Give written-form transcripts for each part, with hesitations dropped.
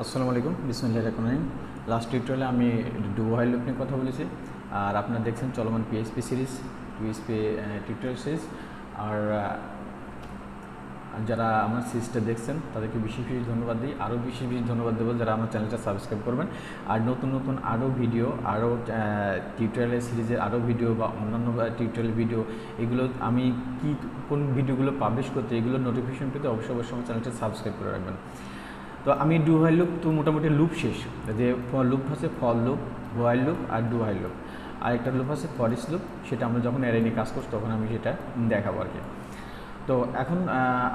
আসসালামু আলাইকুম, বিসমিল্লাহির রহমানির রহিম। লাস্ট টিউটোরিয়ালে আমি ডু হোয়াইল লুপ নিয়ে কথা বলেছি, আর আপনারা দেখছেন চলমান PHP series, PHP tutorial series. আর যারা আমার সিরিজটা দেখছেন তাদেরকে বিশেষ বিশেষ ধন্যবাদ দিই। আরও বিশেষ বিশেষ ধন্যবাদ দেবো যারা আমার চ্যানেলটা সাবস্ক্রাইব করবেন। আর নতুন নতুন আরও ভিডিও, আরও টিউটোরিয়াল সিরিজের আরও ভিডিও বা অন্যান্য টিউটোরিয়াল ভিডিও, এগুলো আমি কোন ভিডিওগুলো পাবলিশ করতে, এগুলো নোটিফিকেশন পেতে অবশ্যই আমার চ্যানেলটা সাবস্ক্রাইব করে রাখবেন। তো আমি ডু হোয়াইল লুপ তো মোটামুটি লুপ শেষ, যে লুপ আছে ফর লুপ, হোয়াইল লুপ আর ডু হোয়াইল লুপ। আর একটা লুপ আছে ফরিস লুপ, সেটা আমরা যখন অ্যারে নিয়ে কাজ করছি তখন আমি সেটা দেখাবো আর কি। তো এখন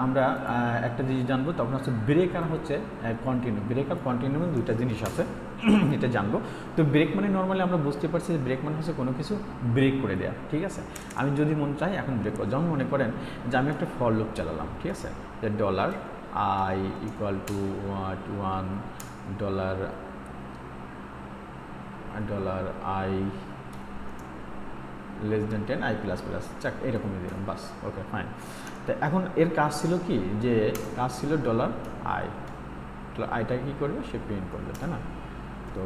আমরা একটা জিনিস জানবো, তখন হচ্ছে ব্রেক আর হচ্ছে কন্টিনিউ। ব্রেক আর কন্টিনিউ মানে দুইটা জিনিস আছে, এটা জানবো। তো ব্রেক মানে নর্মালি আমরা বুঝতে পারছি যে ব্রেক মানে হচ্ছে কোনো কিছু ব্রেক করে দেওয়া, ঠিক আছে। আমি যদি মন চাই এখন ব্রেক করব, যেমন মনে করেন যে আমি একটা ফর লুপ চালালাম, ঠিক আছে, যে dollar I equal to $1 I less than 10 I plus plus, চাক এরকমই দিলাম, বাস, ওকে ফাইন। তো এখন এর কাজ ছিল কি, যে কাজ ছিল ডলার আইটা কী করবে, সে প্রিন্ট করবে, তাই না। তো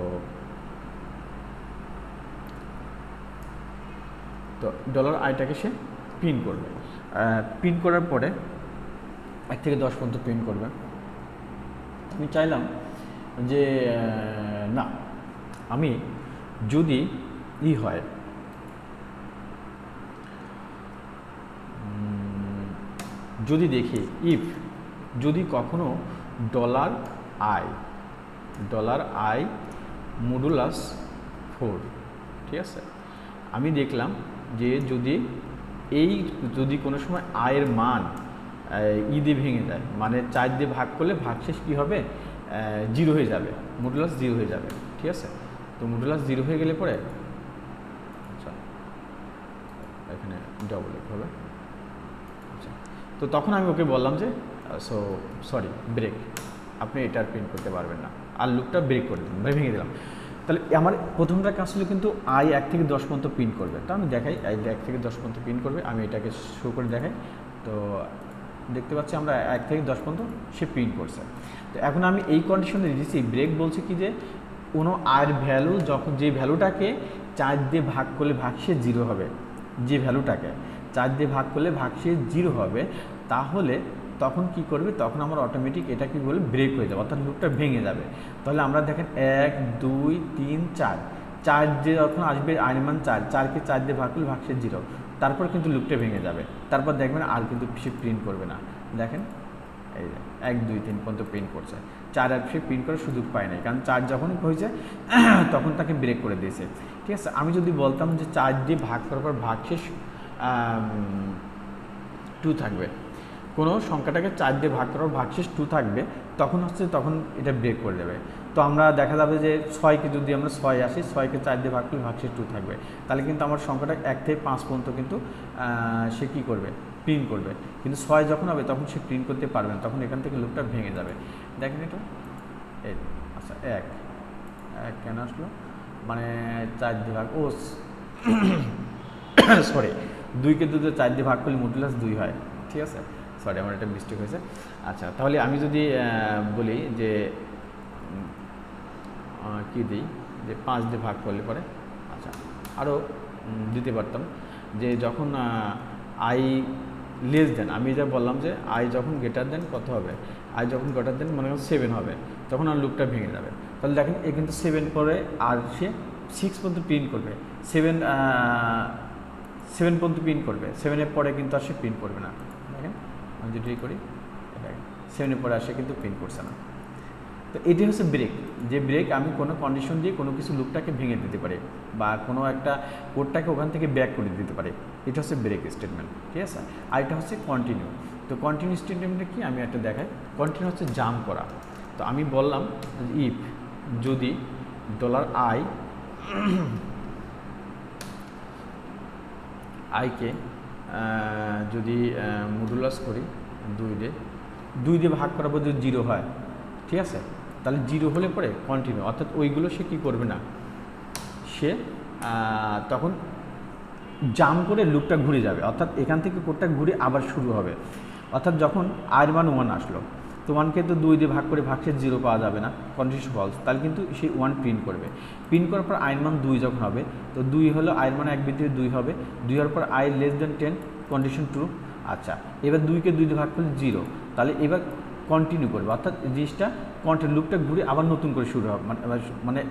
ডলার আইটাকে সে প্রিন্ট করবে, প্রিন্ট করার পরে 1 থেকে 10 পর্যন্ত প্রিন্ট করবে। আমি চাইলাম যে না, আমি যদি হয় যদি দেখি যদি কখনো ডলার আই মডুলাস 4, ঠিক আছে, আমি দেখলাম যে যদি কোনো সময় আয়ের মান দিয়ে ভেঙে যায়, মানে 4 দিয়ে ভাগ করলে ভাগশেষ কী হবে, 0 হয়ে যাবে, মডুলাস 0 হয়ে যাবে, ঠিক আছে। তো মডুলাস 0 হয়ে গেলে পরে, আচ্ছা এখানে ডবল হবে, আচ্ছা। তো তখন আমি ওকে বললাম যে সরি ব্রেক, আপনি এটা আর প্রিন্ট করতে পারবেন না, আর লুপটা ব্রেক করে দিলাম, ভেঙে দিলাম। তাহলে আমার প্রথমটা কাজ ছিল কিন্তু আই 1 থেকে 10 পর্যন্ত প্রিন্ট করবে। তো আমি দেখাই, আই 1 থেকে 10 পর্যন্ত প্রিন্ট করবে, আমি এটাকে শো করে দেখাই। তো দেখতে পাচ্ছি আমরা 1 থেকে 10 পর্যন্ত সে প্রিন্ট করছে। তো এখন আমি এই কন্ডিশনে দিচ্ছি, ব্রেক বলছে কি যে কোনো আয়ের ভ্যালু যখন যে ভ্যালুটাকে 4 দিয়ে ভাগ করলে ভাগশেষ 0 হবে, যে ভ্যালুটাকে 4 দিয়ে ভাগ করলে ভাগশেষ 0 হবে, তাহলে তখন কি করবে, তখন আমার অটোমেটিক এটা কি বলে ব্রেক হয়ে যাবে, অর্থাৎ লুপটা ভেঙে যাবে। তাহলে আমরা দেখেন 1 2 3 4 যে যখন আসবে আয়ের মান 4কে 4 দিয়ে ভাগ করলে ভাগশেষ 0, তারপর কিন্তু লুপটা ভেঙে যাবে। তারপর দেখবেন আর কিন্তু সে প্রিন্ট করবে না, দেখেন এই যে 1 2 3 পর্যন্ত প্রিন্ট করছে, 4 আর সে প্রিন্ট করার সুযোগ পায় নাই, কারণ 4 যখন হয়েছে তখন তাকে ব্রেক করে দিয়েছে, ঠিক আছে। আমি যদি বলতাম যে 4 দিয়ে ভাগ করার পর ভাগশেষ 2 থাকবে, কোনো সংখ্যাটাকে 4 দিয়ে ভাগ করার ভাগশেষ 2 থাকবে, তখন এটা ব্রেক করে দেবে। তো আমরা দেখা যাবে যে 6কে যদি আমরা 6 আসি, 6কে 4 দিয়ে ভাগ করলে ভাগশেষ 2 থাকবে, তাহলে কিন্তু আমার সংখ্যাটা 1 থেকে 5 পর্যন্ত কিন্তু সে কী করবে, প্রিন্ট করবে। কিন্তু 6 যখন হবে তখন সে প্রিন্ট করতে পারবে না, তখন এখান থেকে লুপটা ভেঙে যাবে। দেখেন এটা, এই আচ্ছা 1 কেন আসলো, মানে 4 দিয়ে ভাগ, সরি 2কে 2 দিয়ে 4 দিয়ে ভাগ করলে মডুলাস 2 হয়, ঠিক আছে। সরি, আমার একটা মিস্টেক হয়েছে। আচ্ছা, তাহলে আমি যদি বলি যে কী দিই, যে 5 দিয়ে ভাগ করলে পরে, আচ্ছা আরও দিতে পারতাম, যে যখন আই লেস দেন, আমি যা বললাম যে আই যখন গ্রেটার দেন কত হবে, আই যখন গ্রেটার দেন মনে করেন 7 হবে, তখন আর লুপটা ভেঙে যাবে। তাহলে দেখেন এ কিন্তু 7 পরে আর সে 6 পর্যন্ত প্রিন্ট করবে, 7 পর্যন্ত প্রিন্ট করবে, 7-এর পরে কিন্তু আর সে প্রিন্ট করবে না। দেখেন আমি যদি করি, দেখেন 7-এর পরে আর সে কিন্তু প্রিন্ট করছে না। তো এটি হচ্ছে ব্রেক, যে ব্রেক আমি কোনো কন্ডিশন দিয়ে কোনো কিছু লুপটাকে ভেঙে দিতে পারি, বা কোনো একটা কোডটাকে ওখান থেকে ব্যাক করে দিতে পারি, এটা হচ্ছে ব্রেক স্টেটমেন্ট, ঠিক আছে। আর এটা হচ্ছে কন্টিনিউ। তো কন্টিনিউ স্টেটমেন্টটা কি, আমি একটা দেখাই। কন্টিনিউ হচ্ছে জাম্প করা। তো আমি বললাম ইফ যদি $i আইকে যদি মডুলাস করি 2 দিয়ে ভাগ করার পর যদি 0 হয়, ঠিক আছে, তাহলে 0 হলে পরে কন্টিনিউ, অর্থাৎ ওইগুলো সে কী করবে না, সে তখন জাম্প করে লুপটা ঘুরে যাবে, অর্থাৎ এখান থেকে কোডটা ঘুরে আবার শুরু হবে। অর্থাৎ যখন আয়ের মান 1 আসলো, তো 1কে তো 2 দিয়ে ভাগ করে ভাগশেষ 0 পাওয়া যাবে না, কন্ডিশন ফলস, তাহলে কিন্তু সেই 1 প্রিন্ট করবে। প্রিন্ট করার পর আইয়ের মান 2 যখন হবে, তো 2 হলো আইয়ের মান 1 বৃদ্ধি 2 হবে, 2 হওয়ার পর I less than 10, condition true. আচ্ছা, এবার 2কে 2 দিয়ে ভাগ করলে 0, তাহলে এবার কন্টিনিউ করবে, অর্থাৎ জিনিসটা কন্টিনিউ লুপটা ঘুরে আবার নতুন করে শুরু হবে, মানে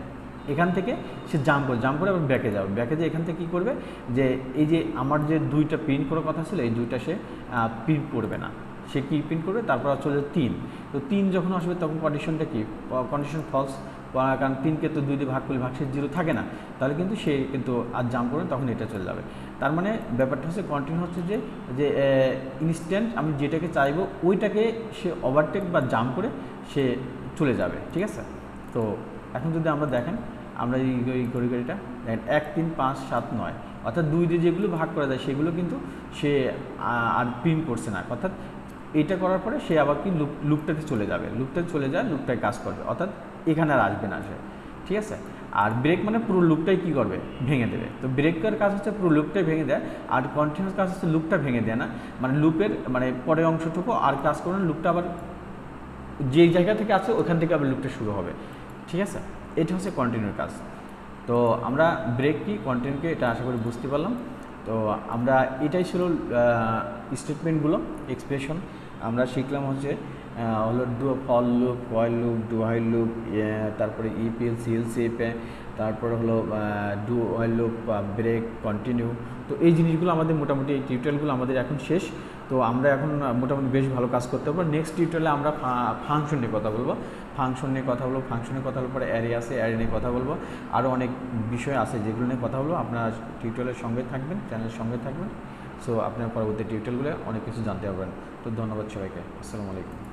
এখান থেকে সে জাম্প করে আবার ব্যাকে যাবে, ব্যাকে যেয়ে এখান থেকে কী করবে, যে এই যে আমার যে 2টা প্রিন্ট করার কথা ছিল, এই 2টা সে প্রিন্ট করবে না, সে কী প্রিন্ট করবে, তারপর চলে 3। তো 3 যখন আসবে তখন কন্ডিশনটা কি, কন্ডিশন ফলস, কারণ 3কে তো 2 দিয়ে ভাগ করলে ভাগশেষ 0 থাকে না, তাহলে কিন্তু সে কিন্তু আর জাম্প করবে, তখন এটা চলে যাবে। তার মানে ব্যাপারটা হচ্ছে কন্টিনিউ হচ্ছে যে ইনস্ট্যান্ট আমি যেটাকে চাইবো ওইটাকে সে ওভারটেক বা জাম্প করে সে চলে যাবে, ঠিক আছে। তো এখন যদি আমরা দেখেন, আমরা এই ঘড়িটা দেখেন 1 3 5 7 9, অর্থাৎ 2 দিয়ে যেগুলো ভাগ করা যায় সেগুলো কিন্তু সে আর প্রিন্ট করছে না, অর্থাৎ এইটা করার পরে সে আবার কি লুপটাতে চলে যাবে, লুপটায় কাজ করবে, অর্থাৎ এখানে আর আসবে না সে, ঠিক আছে। আর ব্রেক মানে পুরো লুপটাই কী করবে, ভেঙে দেবে। তো ব্রেকের কাজ হচ্ছে পুরো লুপটাই ভেঙে দেয়, আর কন্টিনিউয়াস কাজ হচ্ছে লুপটা ভেঙে দেয় না, মানে লুপের মানে পরের অংশটুকু আর কাজ করবে না, লুপটা আবার যেই জায়গা থেকে আছে ওখান থেকে আবার লুপটা শুরু হবে, ঠিক আছে। এটা হচ্ছে কন্টিনিউর কাজ। তো আমরা ব্রেক কি, কন্টিনিউ কি, এটা আশা করি বুঝতে পারলাম। তো আমরা এটাই ছিল স্টেটমেন্টগুলো, এক্সপ্রেশন আমরা শিখলাম হচ্ছে হলো for loop, while loop, do while loop, তারপরে ইপিএল সিএল সিএপে, তারপরে হলো do while loop, break, continue. তো এই জিনিসগুলো আমাদের মোটামুটি এই টিউটোরিয়ালগুলো আমাদের এখন শেষ। তো আমরা এখন মোটামুটি বেশ ভালো কাজ করতে পারবো। নেক্সট টিউটোরিয়ালে আমরা ফাংশন নিয়ে কথা বলবো, ফাংশনের কথা বলার পরে অ্যারে আছে, অ্যারে নিয়ে কথা বলবো, আরও অনেক বিষয় আছে যেগুলো নিয়ে কথা বলবো। আপনারা টিউটোরিয়ালের সঙ্গে থাকবেন, চ্যানেলের সঙ্গে থাকবেন। সো আপনার পরবর্তী টিউটোরিয়ালগুলো অনেক কিছু জানতে পারবেন। তো ধন্যবাদ সবাইকে, আসসালামু আলাইকুম।